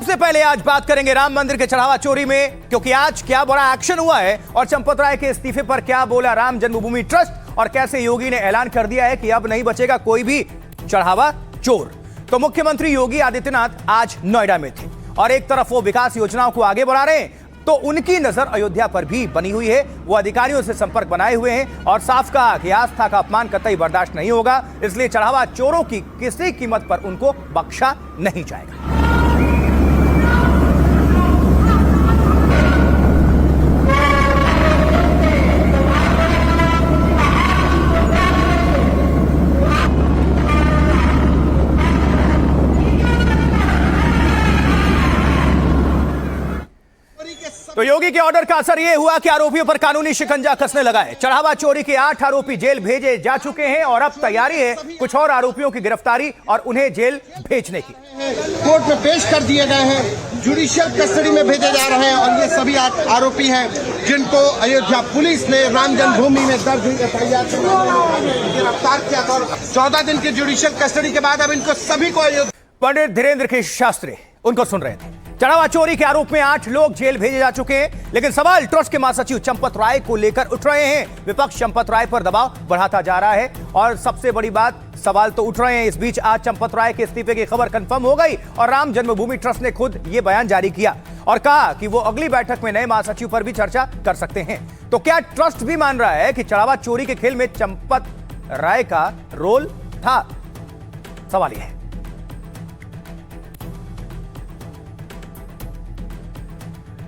सबसे पहले आज बात करेंगे राम मंदिर के चढ़ावा चोरी में, क्योंकि आज क्या बड़ा एक्शन हुआ है और चंपत राय के इस्तीफे पर क्या बोला राम जन्मभूमि ट्रस्ट और कैसे योगी ने ऐलान कर दिया है कि अब नहीं बचेगा कोई भी चढ़ावा चोर। तो मुख्यमंत्री योगी आदित्यनाथ आज नोएडा में थे और एक तरफ वो विकास योजनाओं को आगे बढ़ा रहे हैं तो उनकी नजर अयोध्या पर भी बनी हुई है। वो अधिकारियों से संपर्क बनाए हुए हैं और साफ कहा कि आस्था का अपमान कतई बर्दाश्त नहीं होगा, इसलिए चढ़ावा चोरों की किसी कीमत पर उनको बख्शा नहीं जाएगा। तो योगी के ऑर्डर का असर यह हुआ कि आरोपियों पर कानूनी शिकंजा कसने लगा है। चढ़ावा चोरी के 8 आरोपी जेल भेजे जा चुके हैं और अब तैयारी है कुछ और आरोपियों की गिरफ्तारी और उन्हें जेल भेजने की। कोर्ट में पेश कर दिए गए हैं, जुडिशियल कस्टडी में भेजे जा रहे हैं और ये सभी आरोपी हैं जिनको अयोध्या पुलिस ने राम जन्मभूमि में दर्ज हुई एफआईआर गिरफ्तार किया था। 14 दिन की जुडिशियल कस्टडी के बाद अब इनको सभी को पंडित धीरेन्द्र के शास्त्री उनको सुन रहे थे। चढ़ावा चोरी के आरोप में 8 लोग जेल भेजे जा चुके हैं, लेकिन सवाल ट्रस्ट के महासचिव चंपत राय को लेकर उठ रहे हैं। विपक्ष चंपत राय पर दबाव बढ़ाता जा रहा है और सबसे बड़ी बात सवाल तो उठ रहे हैं। इस बीच आज चंपत राय के इस्तीफे की खबर कंफर्म हो गई और राम जन्मभूमि ट्रस्ट ने खुद ये बयान जारी किया और कहा कि वो अगली बैठक में नए महासचिव पर भी चर्चा कर सकते हैं। तो क्या ट्रस्ट भी मान रहा है कि चढ़ावा चोरी के खेल में चंपत राय का रोल था? सवाल यह है।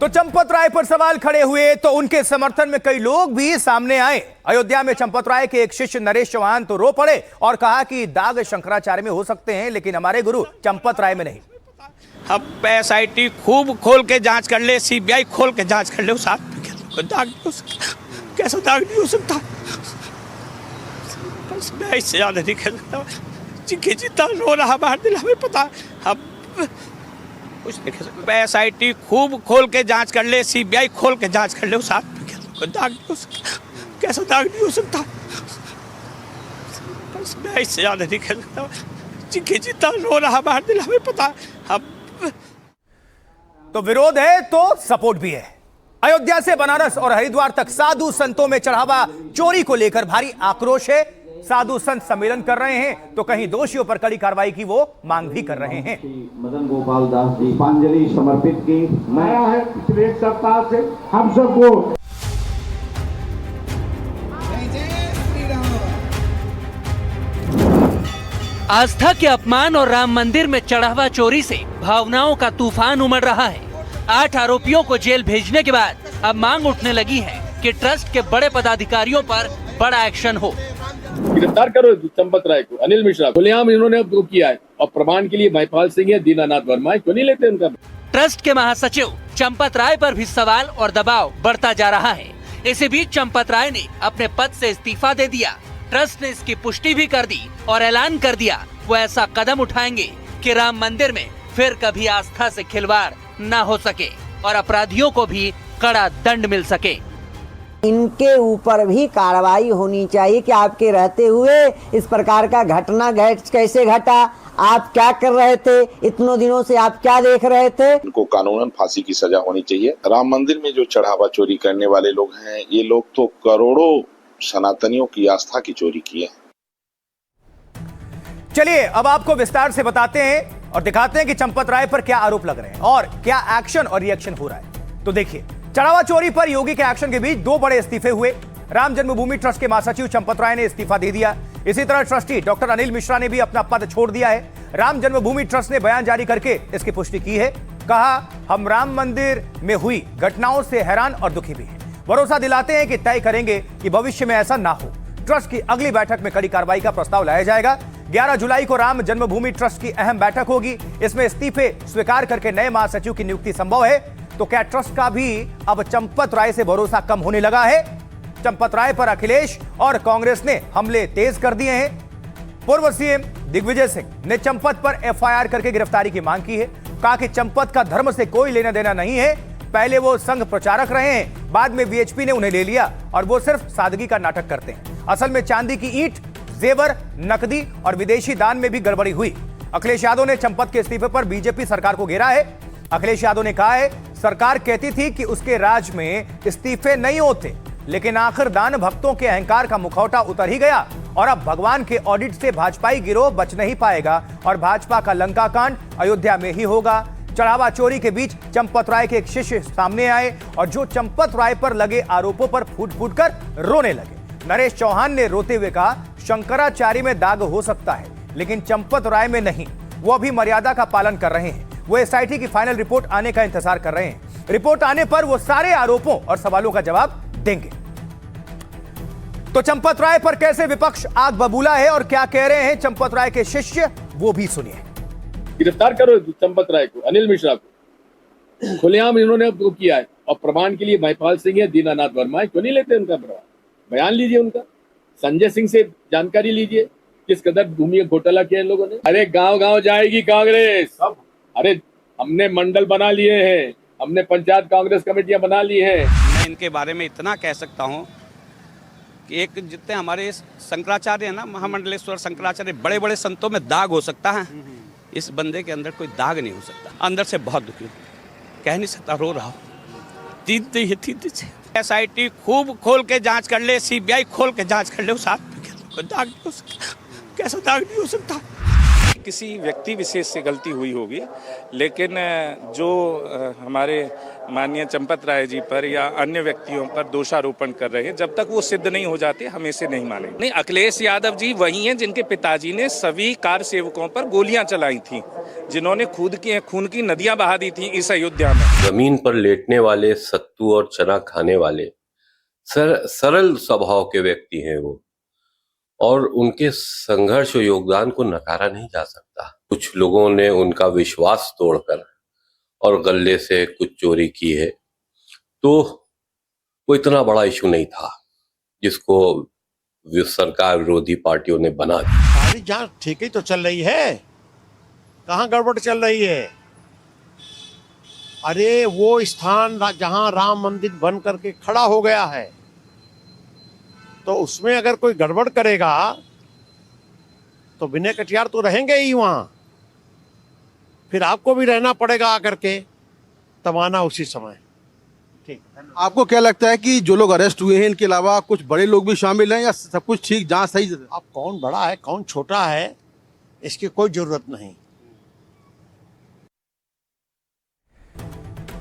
तो चंपत राय पर सवाल खड़े हुए तो उनके समर्थन में कई लोग भी सामने आए। अयोध्या में चंपत राय के एक शिष्य नरेश चौहान तो रो पड़े और कहा कि दाग शंकराचार्य में हो सकते हैं लेकिन हमारे गुरु चंपत राय में नहीं। अब एसआईटी खूब खोल के जांच कर ले, सीबीआई खोल के जांच कर ले, उस आदमी के दाग नहीं हो सकता। कैसा दाग नहीं हो सकता? बस मैं इससे ज्यादा नहीं कह सकता। जितना रो रहा बाहर दिल हमें पता। अब एसआईटी खूब खोल के जांच कर ले, सीबीआई खोल के जांच कर ले, उस आदमी के दाग नहीं हो सकता। कैसा दाग नहीं हो सकता? बस मैं इससे ज्यादा नहीं कह सकता। जितना रो रहा बाहर दिल हमें पता। अब तो विरोध है तो सपोर्ट भी है। अयोध्या से बनारस और हरिद्वार तक साधु संतों में चढ़ावा चोरी को लेकर भारी आक्रोश है। साधु संत सम्मेलन कर रहे हैं तो कहीं दोषियों पर कड़ी कार्रवाई की वो मांग भी कर रहे हैं। मदन गोपाल दास जी पुष्पांजलि समर्पित की नया है पिछले एक सप्ताह से हम सबको। आस्था के अपमान और राम मंदिर में चढ़ावा चोरी से भावनाओं का तूफान उमड़ रहा है। 8 आरोपियों को जेल भेजने के बाद अब मांग उठने लगी है कि ट्रस्ट के बड़े पदाधिकारियों पर बड़ा एक्शन हो। गिरफ्तार करो चंपत राय को, अनिल मिश्रा खुलेआम इन्होंने किया है और प्रमाण के लिए महिपाल सिंह है, दीनानाथ वर्मा है, क्यों नहीं लेते उनका? ट्रस्ट के महासचिव चंपत राय पर भी सवाल और दबाव बढ़ता जा रहा है। इसी बीच चंपत राय ने अपने पद से इस्तीफा दे दिया। ट्रस्ट ने इसकी पुष्टि भी कर दी और ऐलान कर दिया वो ऐसा कदम उठाएंगे कि राम मंदिर में फिर कभी आस्था से खिलवाड़ न हो सके और अपराधियों को भी कड़ा दंड मिल सके। इनके ऊपर भी कार्रवाई होनी चाहिए कि आपके रहते हुए इस प्रकार का घटना कैसे घटा, आप क्या कर रहे थे, इतनों दिनों से आप क्या देख रहे थे। इनको कानूनन फांसी की सजा होनी चाहिए। राम मंदिर में जो चढ़ावा चोरी करने वाले लोग हैं, ये लोग तो करोड़ों सनातनियों की आस्था की चोरी की है। चलिए अब आपको विस्तार से बताते हैं और दिखाते हैं कि चंपत राय पर क्या आरोप लग रहे हैं और क्या एक्शन और रिएक्शन हो रहा है। तो देखिए, चढ़ावा चोरी पर योगी के एक्शन के बीच 2 बड़े इस्तीफे हुए। राम जन्मभूमि ट्रस्ट के महासचिव चंपत राय ने इस्तीफा दे दिया। इसी तरह ट्रस्टी डॉक्टर अनिल मिश्रा ने भी अपना पद छोड़ दिया है। राम जन्मभूमि ट्रस्ट ने बयान जारी करके इसकी पुष्टि की है। कहा, हम राम मंदिर में हुई घटनाओं से हैरान और दुखी भी हैं। भरोसा दिलाते हैं कि तय करेंगे कि भविष्य में ऐसा ना हो। ट्रस्ट की अगली बैठक में कड़ी कार्रवाई का प्रस्ताव लाया जाएगा। 11 जुलाई को राम जन्मभूमि ट्रस्ट की अहम बैठक होगी। इसमें इस्तीफे स्वीकार करके नए महासचिव की नियुक्ति संभव है। तो क्या ट्रस्ट का भी अब चंपत राय से भरोसा कम होने लगा है? चंपत राय पर अखिलेश और कांग्रेस ने हमले तेज कर दिए हैं। पूर्व सीएम दिग्विजय सिंह ने चंपत पर एफआईआर करके गिरफ्तारी की मांग की है। कहा कि चंपत का धर्म से कोई लेना देना नहीं है। पहले वो संघ प्रचारक रहे हैं, बाद में वीएचपी ने उन्हें ले लिया और वो सिर्फ सादगी का नाटक करते हैं। असल में चांदी की ईंट, जेवर, नकदी और विदेशी दान में भी गड़बड़ी हुई। अखिलेश यादव ने चंपत के इस्तीफे पर बीजेपी सरकार को घेरा है। अखिलेश यादव ने कहा है, सरकार कहती थी कि उसके राज में इस्तीफे नहीं होते, लेकिन आखिर दान भक्तों के अहंकार का मुखौटा उतर ही गया और अब भगवान के ऑडिट से भाजपाई गिरोह बच नहीं पाएगा और भाजपा का लंका कांड अयोध्या में ही होगा। चढ़ावा चोरी के बीच चंपत राय के एक शिष्य सामने आए और जो चंपत राय पर लगे आरोपों पर फूट फूट कर रोने लगे। नरेश चौहान ने रोते हुए कहा, शंकराचार्य में दाग हो सकता है लेकिन चंपत राय में नहीं। वो अभी मर्यादा का पालन कर रहे हैं। वो एसआईटी की फाइनल रिपोर्ट आने का इंतजार कर रहे हैं। रिपोर्ट आने पर वो सारे आरोपों और सवालों का जवाब देंगे। तो चंपत राय पर कैसे विपक्ष आग बबूला है और क्या कह रहे हैं चंपत राय के शिष्य, वो भी सुनिए। गिरफ्तार करो चंपत राय को, अनिल मिश्रा को। खुलेआम इन्होंने वो किया है और प्रमाण के लिए महिपाल सिंह है, दीनानाथ वर्मा है, क्यों नहीं लेते उनका प्रमाण? बयान लीजिए उनका। संजय सिंह से जानकारी लीजिए किस कदर भूमि घोटाला किया इन लोगों ने। अरे गांव गांव जाएगी कांग्रेस। अरे हमने मंडल बना लिए हैं, हमने पंचायत कांग्रेस कमेटियां बना ली हैं। मैं इनके बारे में इतना कह सकता हूं कि एक जितने हमारे शंकराचार्य है ना, महामंडलेश्वर शंकराचार्य, बड़े बड़े संतों में दाग हो सकता है, इस बंदे के अंदर कोई दाग नहीं हो सकता। अंदर से बहुत दुखी हूं, कह नहीं सकता, रो रहा हूं। एसआईटी खूब खोल के जांच कर ले, सीबीआई खोल के जांच कर ले, उस आदमी के अंदर कोई दाग नहीं हो सकता। कैसा दाग नहीं हो सकता? किसी व्यक्ति विशेष से गलती हुई होगी, लेकिन जो हमारे माननीय चंपत राय जी पर या अन्य व्यक्तियों पर दोषारोपण कर रहे हैं, जब तक वो सिद्ध नहीं हो जाते हम इसे नहीं मानेंगे। नहीं, अखिलेश यादव जी वही हैं जिनके पिताजी ने सभी कार सेवकों पर गोलियां चलाई थी, जिन्होंने खून की नदियां बहा दी थी इस अयोध्या में। जमीन पर लेटने वाले, सत्तू और चना खाने वाले सरल स्वभाव के व्यक्ति हैं वो, और उनके संघर्ष और योगदान को नकारा नहीं जा सकता। कुछ लोगों ने उनका विश्वास तोड़कर और गले से कुछ चोरी की है, तो वो इतना बड़ा इशू नहीं था जिसको सरकार विरोधी पार्टियों ने बना दिया। सारी जांच ठीक ही तो चल रही है, कहाँ गड़बड़ चल रही है? अरे वो स्थान जहां राम मंदिर बन करके खड़ा हो गया है, तो उसमें अगर कोई गड़बड़ करेगा तो विनय कटियार तो रहेंगे ही वहां, फिर आपको भी रहना पड़ेगा आकर के, तब आना उसी समय। ठीक। आपको क्या लगता है कि जो लोग अरेस्ट हुए हैं इनके अलावा कुछ बड़े लोग भी शामिल हैं या सब कुछ ठीक, जांच सही? अब कौन बड़ा है कौन छोटा है इसकी कोई जरूरत नहीं।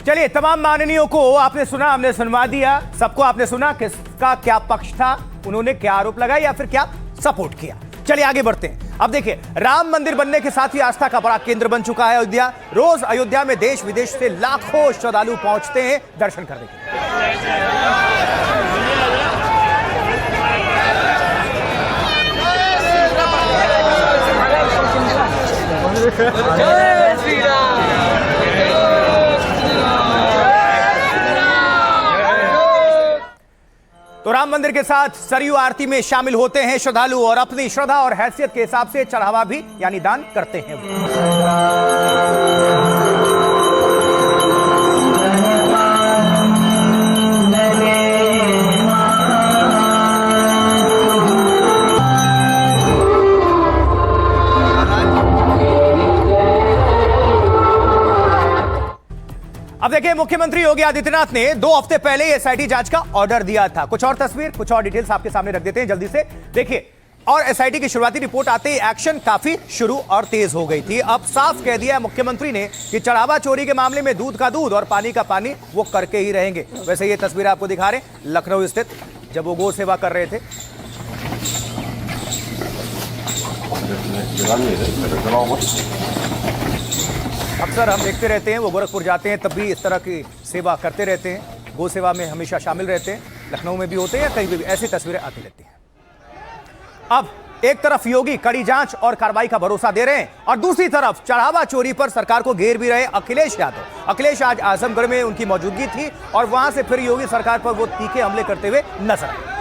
चलिए, तमाम माननीयों को आपने सुना, हमने सुनवा दिया। सबको आपने सुना किसका क्या पक्ष था, उन्होंने क्या आरोप लगाया या फिर क्या सपोर्ट किया। चलिए आगे बढ़ते हैं। अब देखिए, राम मंदिर बनने के साथ ही आस्था का बड़ा केंद्र बन चुका है अयोध्या। रोज अयोध्या में देश विदेश से लाखों श्रद्धालु पहुंचते हैं दर्शन करने के लिए। तो राम मंदिर के साथ सरयू आरती में शामिल होते हैं श्रद्धालु और अपनी श्रद्धा और हैसियत के हिसाब से चढ़ावा भी यानी दान करते हैं। अब देखिए, मुख्यमंत्री योगी आदित्यनाथ ने 2 हफ्ते पहले एसआईटी जांच का ऑर्डर दिया था। कुछ और तस्वीर, कुछ और डिटेल्स आपके सामने रख देते हैं जल्दी से। देखिए, और एसआईटी की शुरुआती रिपोर्ट आते ही एक्शन काफी शुरू और तेज हो गई थी। अब साफ कह दिया मुख्यमंत्री ने कि चढ़ावा चोरी के मामले में दूध का दूध और पानी का पानी वो करके ही रहेंगे। वैसे ये तस्वीर आपको दिखा रहे हैं लखनऊ स्थित, जब वो गौ सेवा कर रहे थे। अक्सर हम देखते रहते हैं, वो गोरखपुर जाते हैं तब भी इस तरह की सेवा करते रहते हैं, गौ सेवा में हमेशा शामिल रहते हैं। लखनऊ में भी होते हैं, कहीं भी ऐसी तस्वीरें आती रहती हैं। अब एक तरफ योगी कड़ी जांच और कार्रवाई का भरोसा दे रहे हैं और दूसरी तरफ चढ़ावा चोरी पर सरकार को घेर भी रहे अखिलेश यादव। अखिलेश आज आजमगढ़ में उनकी मौजूदगी थी और वहां से फिर योगी सरकार पर वो तीखे हमले करते हुए नजर आए।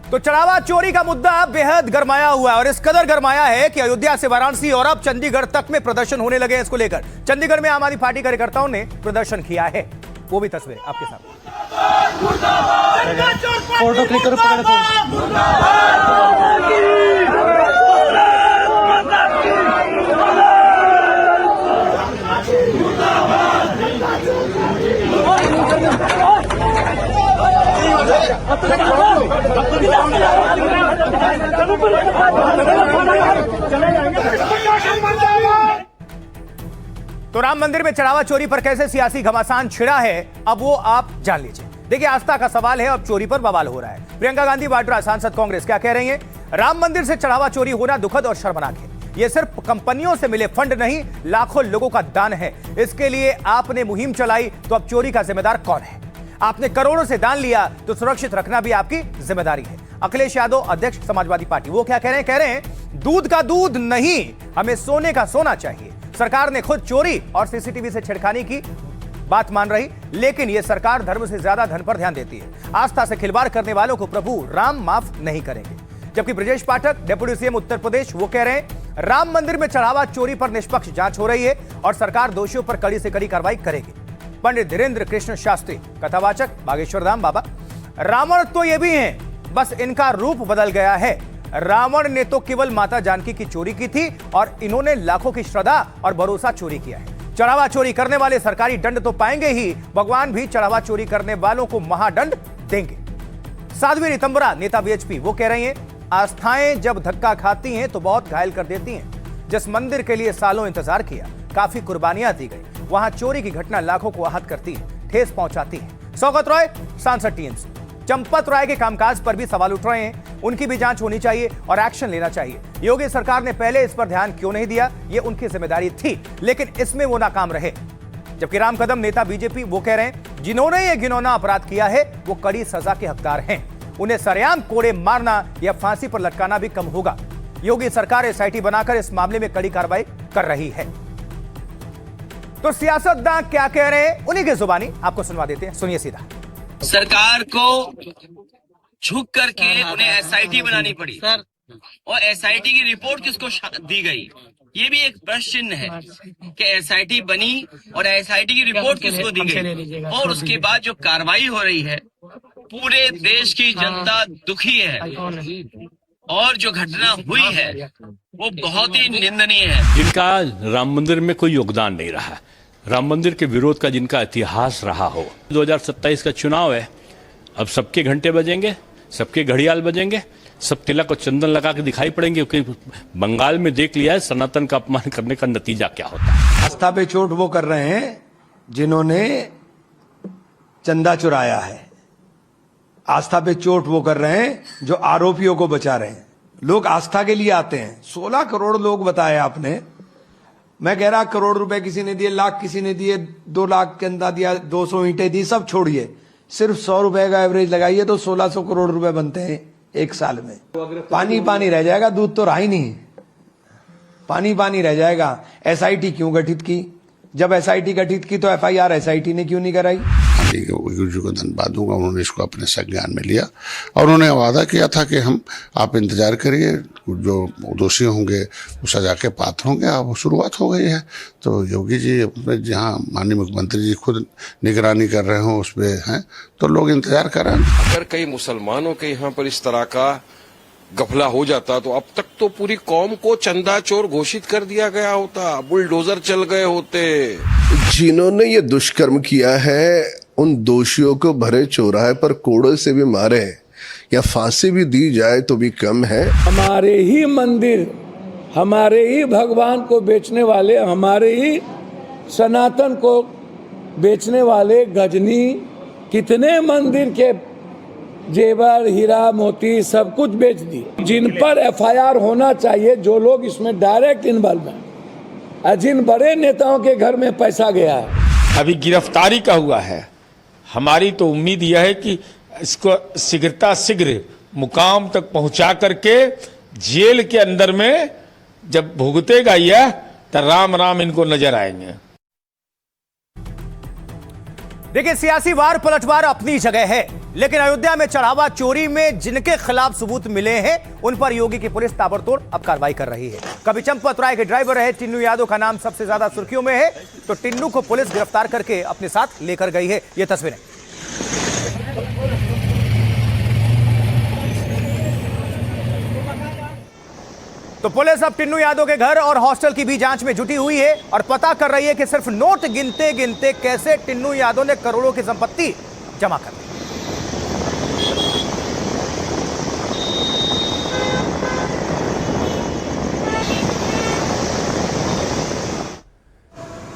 तो चढ़ावा चोरी का मुद्दा बेहद गरमाया हुआ है और इस कदर गरमाया है कि अयोध्या से वाराणसी और अब चंडीगढ़ तक में प्रदर्शन होने लगे हैं इसको लेकर। चंडीगढ़ में आम आदमी पार्टी कार्यकर्ताओं ने प्रदर्शन किया है। वो भी तस्वीरें आपके सामने। फोटो क्लिक करो, पकड़ तो राम मंदिर में चढ़ावा चोरी पर कैसे सियासी घमासान छिड़ा है, अब वो आप जान लीजिए। देखिए, आस्था का सवाल है, अब चोरी पर बवाल हो रहा है। प्रियंका गांधी वाड्रा, सांसद कांग्रेस, क्या कह रही हैं? राम मंदिर से चढ़ावा चोरी होना दुखद और शर्मनाक है। यह सिर्फ कंपनियों से मिले फंड नहीं, लाखों लोगों का दान है। इसके लिए आपने मुहिम चलाई, तो अब चोरी का जिम्मेदार कौन है? आपने करोड़ों से दान लिया, तो सुरक्षित रखना भी आपकी जिम्मेदारी है। अखिलेश यादव, अध्यक्ष समाजवादी पार्टी, वो क्या कह रहे हैं? कह रहे हैं दूध का दूध नहीं, हमें सोने का सोना चाहिए। सरकार ने खुद चोरी और सीसीटीवी से छेड़खानी की बात मान रही, लेकिन यह सरकार धर्म से ज्यादा धन पर ध्यान देती है। आस्था से खिलवाड़ करने वालों को प्रभु राम माफ नहीं करेंगे। जबकि ब्रजेश पाठक, डिप्टी सीएम उत्तर प्रदेश, वो कह रहे हैं राम मंदिर में चढ़ावा चोरी पर निष्पक्ष जांच हो रही है और सरकार दोषियों पर कड़ी से कड़ी कार्रवाई करेगी। पंडित धीरेन्द्र कृष्ण शास्त्री, कथावाचक, बागेश्वर धाम बाबा, रावण तो ये भी हैं, बस इनका रूप बदल गया है। रावण ने तो केवल माता जानकी की चोरी की थी और इन्होंने लाखों की श्रद्धा और भरोसा चोरी किया है। चढ़ावा चोरी करने वाले सरकारी दंड तो पाएंगे ही, भगवान भी चढ़ावा चोरी करने वालों को महादंड देंगे। साध्वी नितंबरा, नेता बीएचपी, वो कह रही हैं आस्थाएं जब धक्का खाती हैं तो बहुत घायल कर देती हैं। जिस मंदिर के लिए सालों इंतजार किया, काफी कुर्बानियां दी गई, वहां चोरी की घटना लाखों को आहत करती है, ठेस पहुंचाती है। सौगत रॉय, सांसद टीएमसी, चंपत राय के कामकाज पर भी सवाल उठ रहे हैं। उनकी भी जांच होनी चाहिए और एक्शन लेना चाहिए। योगी सरकार ने पहले इस पर ध्यान क्यों नहीं दिया? ये उनकी जिम्मेदारी थी, लेकिन इसमें वो नाकाम रहे। जबकि राम कदम, नेता बीजेपी, वो कह रहे हैं जिन्होंने ये घिनौना अपराध किया है वो कड़ी सजा के हकदार हैं। उन्हें सरेआम कोड़े मारना या फांसी पर लटकाना भी कम होगा। योगी सरकार एसआईटी बनाकर इस मामले में कड़ी कार्रवाई कर रही है। तो सियासतदान क्या कह रहे हैं, उन्हीं की जुबानी आपको सुनवा देते हैं, सुनिए सीधा। सरकार को झुक करके उन्हें एसआईटी बनानी पड़ी और एसआईटी की रिपोर्ट किसको दी गई, ये भी एक प्रश्न चिन्ह है कि एसआईटी बनी और एसआईटी की रिपोर्ट किसको दी गई। और उसके बाद जो कार्रवाई हो रही है, पूरे देश की जनता दुखी है और जो घटना हुई है वो बहुत ही निंदनीय है। जिनका राम मंदिर में कोई योगदान नहीं रहा, राम मंदिर के विरोध का जिनका इतिहास रहा हो, 2027 का चुनाव है, अब सबके घंटे बजेंगे, सबके घड़ियाल बजेंगे, सब तिलक और चंदन लगा के दिखाई पड़ेंगे, क्योंकि बंगाल में देख लिया है सनातन का अपमान करने का नतीजा क्या होता है। आस्था पे चोट वो कर रहे हैं जिन्होंने चंदा चुराया है, आस्था पे चोट वो कर रहे हैं जो आरोपियों को बचा रहे हैं। लोग आस्था के लिए आते हैं। 16 करोड़ लोग बताए आपने, मैं कह रहा करोड़ रुपए किसी ने दिए, लाख किसी ने दिए, 2 लाख चंदा दिया, 200 ईंटें दी, सब छोड़िए, सिर्फ 100 रुपए का एवरेज लगाइए तो 1600 करोड़ रुपए बनते हैं एक साल में। पानी पानी रह जाएगा, दूध तो रहा ही नहीं, पानी पानी रह जाएगा। एसआईटी क्यों गठित की? जब एसआईटी गठित की तो एफआईआर एसआईटी ने क्यों नहीं कराई? गुरु जी को धन्यवाद दूंगा, उन्होंने इसको अपने संज्ञान में लिया और उन्होंने वादा किया था कि आप इंतजार करिए, जो दोषी होंगे वो सजा के पात्र होंगे। अब शुरुआत हो गई है, तो योगी जी जहाँ माननीय मुख्यमंत्री जी खुद निगरानी कर रहे हो उस पर हैं, तो लोग इंतजार कर रहे हैं। अगर कई मुसलमानों के यहाँ पर इस तरह का गफला हो जाता तो अब तक तो पूरी कौम को चंदा चोर घोषित कर दिया गया होता, बुलडोजर चल गए होते। जिन्होंने ये दुष्कर्म किया है उन दोषियों को भरे चौराहे पर कोड़े से भी मारे या फांसी भी दी जाए तो भी कम है। हमारे ही मंदिर, हमारे ही भगवान को बेचने वाले, हमारे ही सनातन को बेचने वाले गजनी कितने मंदिर के जेवर, हीरा, मोती सब कुछ बेच दिए। जिन पर एफआईआर होना चाहिए, जो लोग इसमें डायरेक्ट इन्वॉल्व हैं, जिन बड़े नेताओं के घर में पैसा गया है, अभी गिरफ्तारी का हुआ है। हमारी तो उम्मीद यह है कि इसको शीघ्र मुकाम तक पहुंचा करके जेल के अंदर में जब भुगतेगा यह, तो राम राम इनको नजर आएंगे। देखिए, सियासी वार पलटवार अपनी जगह है, लेकिन अयोध्या में चढ़ावा चोरी में जिनके खिलाफ सबूत मिले हैं उन पर योगी की पुलिस ताबड़तोड़ अब कार्रवाई कर रही है। कभी चंपत राय के ड्राइवर रहे टिन्नू यादव का नाम सबसे ज्यादा सुर्खियों में है, तो टिन्नू को पुलिस गिरफ्तार करके अपने साथ लेकर गई है। ये तस्वीरें तो पुलिस अब टिन्नू यादव के घर और हॉस्टल की भी जांच में जुटी हुई है और पता कर रही है कि सिर्फ नोट गिनते गिनते कैसे टिन्नू यादव ने करोड़ों की संपत्ति जमा कर ली।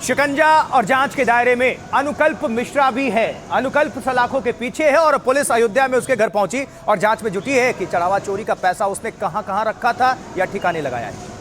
शिकंजा और जांच के दायरे में अनुकल्प मिश्रा भी है। अनुकल्प सलाखों के पीछे है और पुलिस अयोध्या में उसके घर पहुंची और जांच में जुटी है कि चढ़ावा चोरी का पैसा उसने कहां रखा था या ठिकाने लगाया है।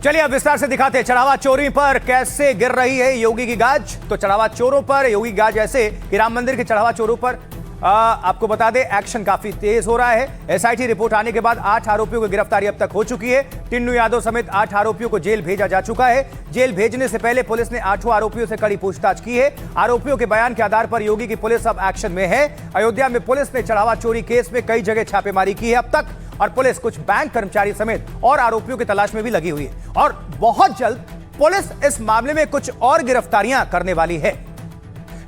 चलिए अब विस्तार से दिखाते हैं चढ़ावा चोरी पर कैसे गिर रही है योगी की गाज। तो चढ़ावा चोरों पर योगी गाज ऐसे कि राम मंदिर के चढ़ावा चोरों पर आपको बता दें एक्शन काफी तेज हो रहा है। एसआईटी रिपोर्ट आने के बाद 8 आरोपियों की गिरफ्तारी अब तक हो चुकी है। टिन्नू यादव समेत 8 आरोपियों को जेल भेजा जा चुका है। जेल भेजने से पहले पुलिस ने 8 आरोपियों से कड़ी पूछताछ की है। आरोपियों के बयान के आधार पर योगी की पुलिस अब एक्शन में है। अयोध्या में पुलिस ने चढ़ावा चोरी केस में कई जगह छापेमारी की है अब तक, और पुलिस कुछ बैंक कर्मचारी समेत और आरोपियों की तलाश में भी लगी हुई है और बहुत जल्द पुलिस इस मामले में कुछ और गिरफ्तारियां करने वाली है।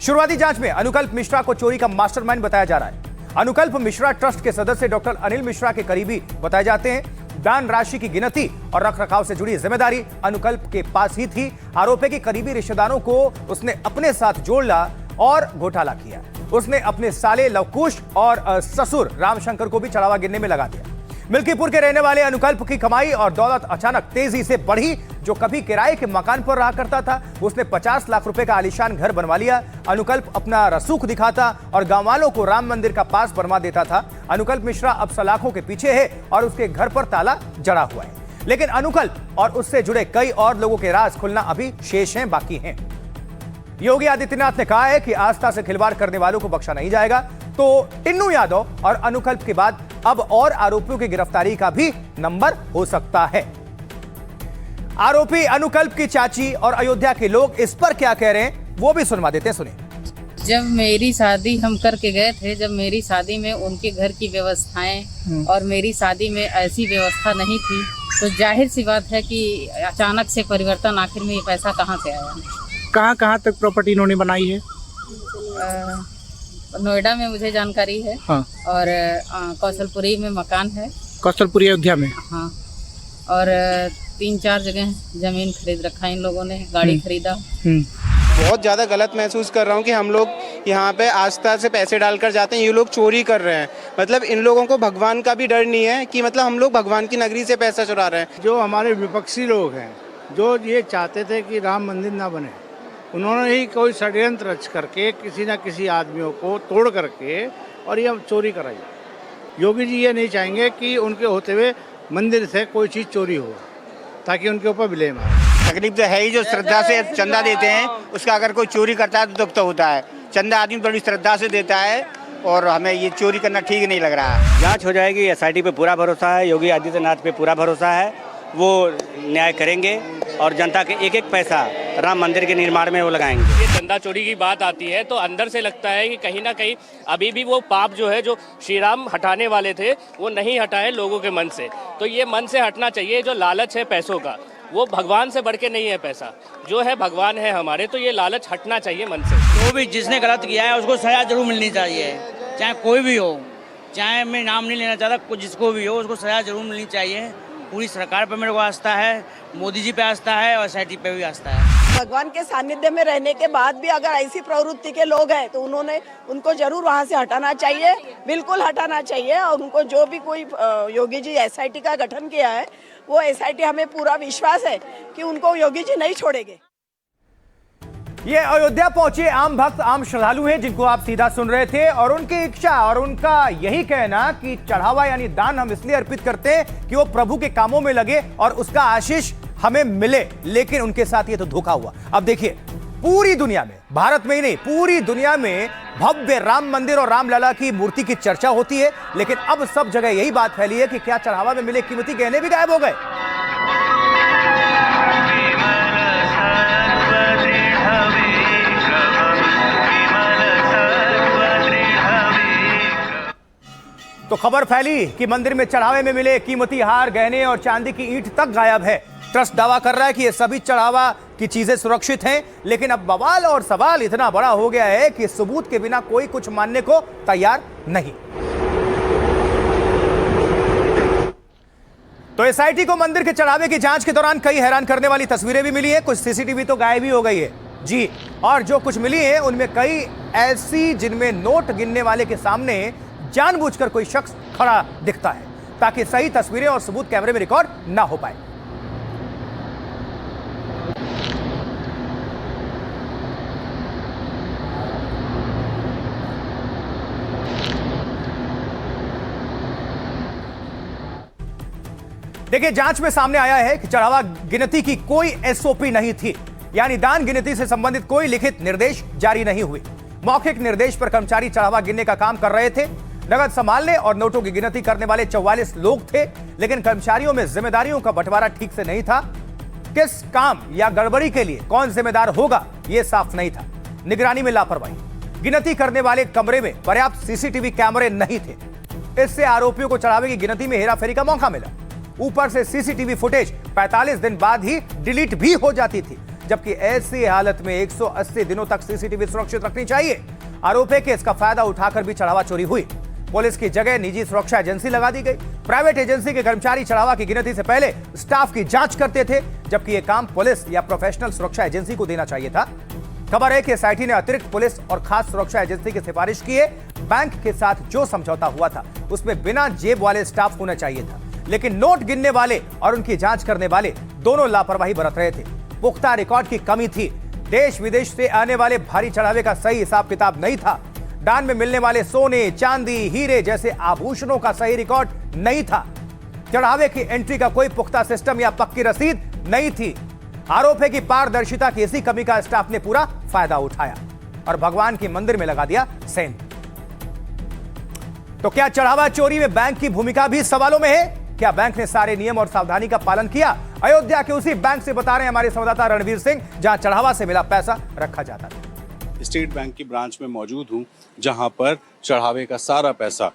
शुरुआती जांच में अनुकल्प मिश्रा को चोरी का मास्टरमाइंड बताया जा रहा है। अनुकल्प मिश्रा ट्रस्ट के सदस्य डॉक्टर अनिल मिश्रा के करीबी बताए जाते हैं। दान राशि की गिनती और रखरखाव से जुड़ी जिम्मेदारी अनुकल्प के पास ही थी। आरोपी के करीबी रिश्तेदारों को उसने अपने साथ जोड़ ला और घोटाला किया। उसने अपने साले लवकुश और ससुर रामशंकर को भी चढ़ावा गिनने में लगा दिया। मिल्कीपुर के रहने वाले अनुकल्प की कमाई और दौलत अचानक तेजी से बढ़ी। जो कभी किराए के मकान पर रहा करता था उसने 50 लाख रुपए का आलीशान घर बनवा लिया। अनुकल्प अपना रसूख दिखाता और गांव वालों को राम मंदिर का पास बनवा देता था। अनुकल्प मिश्रा अब सलाखों के पीछे है और उसके घर पर ताला जड़ा हुआ है, लेकिन अनुकल्प और उससे जुड़े कई और लोगों के राज खुलना अभी शेष हैं, बाकी हैं। योगी आदित्यनाथ ने कहा है कि आस्था से खिलवाड़ करने वालों को बख्शा नहीं जाएगा। तो टिन्नू यादव और अनुकल्प के बाद अब और आरोपियों की गिरफ्तारी का भी नंबर हो सकता है। आरोपी अनुकल्प की चाची और अयोध्या के लोग इस पर क्या कह रहे हैं वो भी सुनवा देते हैं, सुनिए। जब मेरी शादी हम करके गए थे, जब मेरी शादी में उनके घर की व्यवस्थाएं और मेरी शादी में ऐसी व्यवस्था नहीं थी, तो जाहिर सी बात है कि अचानक से परिवर्तन, आखिर में ये पैसा कहाँ से आया। कहाँ तक प्रॉपर्टी इन्होंने बनाई है? नोएडा में मुझे जानकारी है। हाँ। और कौशलपुरी में मकान है। कौशलपुरी अयोध्या में? हाँ। और 3-4 जगह जमीन खरीद रखा इन लोगों ने, गाड़ी खरीदा। बहुत ज़्यादा गलत महसूस कर रहा हूँ कि हम लोग यहाँ पे आस्था से पैसे डालकर जाते हैं, ये लोग चोरी कर रहे हैं। मतलब इन लोगों को भगवान का भी डर नहीं है कि मतलब हम लोग भगवान की नगरी से पैसा चुरा रहे हैं। जो हमारे विपक्षी लोग हैं, जो ये चाहते थे कि राम मंदिर ना बने, उन्होंने ही कोई षड्यंत्र रच करके किसी न किसी आदमियों को तोड़ करके और ये चोरी कराई। योगी जी ये नहीं चाहेंगे कि उनके होते हुए मंदिर से कोई चीज़ चोरी हो, ताकि उनके ऊपर ब्लेम आए। तकलीफ तो है ही, जो श्रद्धा से चंदा देते हैं उसका अगर कोई चोरी करता है तो दुख तो होता है। चंदा आदमी बड़ी श्रद्धा से देता है और हमें ये चोरी करना ठीक नहीं लग रहा है। जांच हो जाएगी, एसआईटी पे पूरा भरोसा है, योगी आदित्यनाथ पे पूरा भरोसा है, वो न्याय करेंगे और जनता के एक एक पैसा राम मंदिर के निर्माण में वो लगाएंगे। ये चंदा चोरी की बात आती है तो अंदर से लगता है कि कहीं ना कहीं अभी भी वो पाप जो है, जो श्री राम हटाने वाले थे, वो नहीं हटाए लोगों के मन से। तो ये मन से हटना चाहिए। जो लालच है पैसों का, वो भगवान से बढ़ के नहीं है। पैसा जो है भगवान है हमारे, तो ये लालच हटना चाहिए मन से। जो भी जिसने गलत किया है उसको सजा जरूर मिलनी चाहिए, चाहे कोई भी हो, चाहे मैं नाम नहीं लेना चाहता, जिसको भी हो उसको सजा जरूर मिलनी चाहिए। पूरी सरकार पे मेरे को आस्था है, मोदी जी पे आस्था है और एसआईटी पे भी आस्था है। भगवान के सानिध्य में रहने के बाद भी अगर ऐसी प्रवृत्ति के लोग हैं तो उनको जरूर वहाँ से हटाना चाहिए, बिल्कुल हटाना चाहिए। और उनको जो भी कोई योगी जी एसआईटी का गठन किया है, वो एसआईटी, हमें पूरा विश्वास है कि उनको योगी जी नहीं छोड़ेंगे। ये अयोध्या पहुंचे आम भक्त, आम श्रद्धालु हैं जिनको आप सीधा सुन रहे थे, और उनकी इच्छा और उनका यही कहना कि चढ़ावा यानी दान हम इसलिए अर्पित करते हैं कि वो प्रभु के कामों में लगे और उसका आशीष हमें मिले, लेकिन उनके साथ ये तो धोखा हुआ। अब देखिए, पूरी दुनिया में, भारत में ही नहीं, पूरी दुनिया में भव्य राम मंदिर और रामलला की मूर्ति की चर्चा होती है, लेकिन अब सब जगह यही बात फैली है कि क्या चढ़ावा में मिले कीमती गहने भी गायब हो गए। तो खबर फैली कि मंदिर में चढ़ावे में मिले कीमती हार, गहने और चांदी की ईंट तक गायब है। ट्रस्ट दावा कर रहा है कि ये सभी चढ़ावा की चीजें सुरक्षित हैं, लेकिन अब बवाल और सवाल इतना बड़ा हो गया है कि सबूत के बिना कोई कुछ मानने को तैयार नहीं। तो एसआईटी को मंदिर के चढ़ावे की जांच के दौरान कई हैरान करने वाली तस्वीरें भी मिली हैं। कुछ सीसीटीवी तो गायब ही हो गई है जी, और जो कुछ मिली है उनमें कई ऐसी जिनमें नोट गिनने वाले के सामने जानबूझकर कोई शख्स खड़ा दिखता है ताकि सही तस्वीरें और सबूत कैमरे में रिकॉर्ड ना हो पाए। देखिए, जांच में सामने आया है कि चढ़ावा गिनती की कोई एसओपी नहीं थी, यानी दान गिनती से संबंधित कोई लिखित निर्देश जारी नहीं हुए। मौखिक निर्देश पर कर्मचारी चढ़ावा गिनने का काम कर रहे थे। नगद संभालने और नोटों की गिनती करने वाले 44 लोग थे, लेकिन कर्मचारियों में जिम्मेदारियों का बंटवारा ठीक से नहीं था। किस काम या गड़बड़ी के लिए कौन जिम्मेदार होगा, यह साफ नहीं था। निगरानी में लापरवाही, गिनती करने वाले कमरे में पर्याप्त सीसीटीवी कैमरे नहीं थे। इससे आरोपियों को चढ़ावे की गिनती में हेराफेरी का मौका मिला। ऊपर से सीसीटीवी फुटेज 45 दिन बाद ही डिलीट भी हो जाती थी, जबकि ऐसी हालत में 180 दिनों तक सीसीटीवी सुरक्षित रखनी चाहिए। आरोप है कि इसका फायदा उठाकर भी चढ़ावा चोरी हुई। पुलिस की जगह निजी सुरक्षा एजेंसी लगा दी गई। प्राइवेट एजेंसी के कर्मचारी चढ़ावा की गिनती से पहले स्टाफ की जांच करते थे, जबकि यह काम पुलिस या प्रोफेशनल सुरक्षा एजेंसी को देना चाहिए था। खबर है कि एसआईटी ने अतिरिक्त पुलिस और खास सुरक्षा एजेंसी की सिफारिश की है। बैंक के साथ जो समझौता हुआ था उसमें बिना जेब वाले स्टाफ होना चाहिए था, लेकिन नोट गिनने वाले और उनकी जांच करने वाले दोनों लापरवाही बरत रहे थे। पुख्ता रिकॉर्ड की कमी थी। देश विदेश से आने वाले भारी चढ़ावे का सही हिसाब किताब नहीं था। दान में मिलने वाले सोने, चांदी, हीरे जैसे आभूषणों का सही रिकॉर्ड नहीं था। चढ़ावे की एंट्री का कोई पुख्ता सिस्टम या पक्की रसीद नहीं थी। आरोप है कि पारदर्शिता की इसी कमी का स्टाफ ने पूरा फायदा उठाया और भगवान के मंदिर में लगा दिया सेंध। तो क्या चढ़ावा चोरी में बैंक की भूमिका भी सवालों में है? क्या बैंक ने सारे नियम और सावधानी का पालन किया? अयोध्या के उसी बैंक से बता रहे हैं हमारे संवाददाता रणवीर सिंह, जहां चढ़ावा से मिला पैसा रखा जाता था। स्टेट बैंक की ब्रांच में मौजूद हूं, जहां पर चढ़ावे का सारा पैसा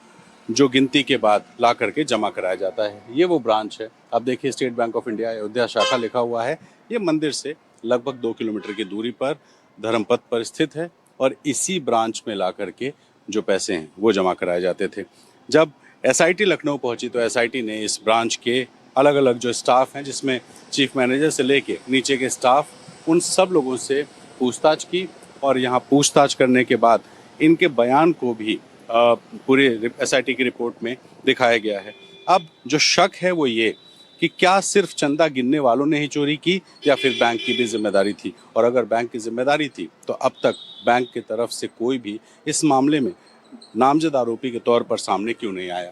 जो गिनती के बाद ला करके जमा कराया जाता है। ये वो ब्रांच है। अब देखिए, state bank of India Ayodhya शाखा लिखा हुआ है। ये मंदिर से लगभग 2 किलोमीटर की दूरी पर धर्मपथ पर स्थित है और इसी ब्रांच में ला करके जो पैसे हैं वो जमा कराए जाते थे। जब एसआईटी लखनऊ पहुंची तो एसआईटी ने इस ब्रांच के अलग अलग जो स्टाफ हैं, जिसमें चीफ मैनेजर से लेके नीचे के स्टाफ, उन सब लोगों से पूछताछ की और यहाँ पूछताछ करने के बाद इनके बयान को भी पूरे एसआईटी की रिपोर्ट में दिखाया गया है। अब जो शक है वो ये कि क्या सिर्फ चंदा गिनने वालों ने ही चोरी की या फिर बैंक की भी जिम्मेदारी थी, और अगर बैंक की जिम्मेदारी थी तो अब तक बैंक की तरफ से कोई भी इस मामले में नामजद आरोपी के तौर पर सामने क्यों नहीं आया।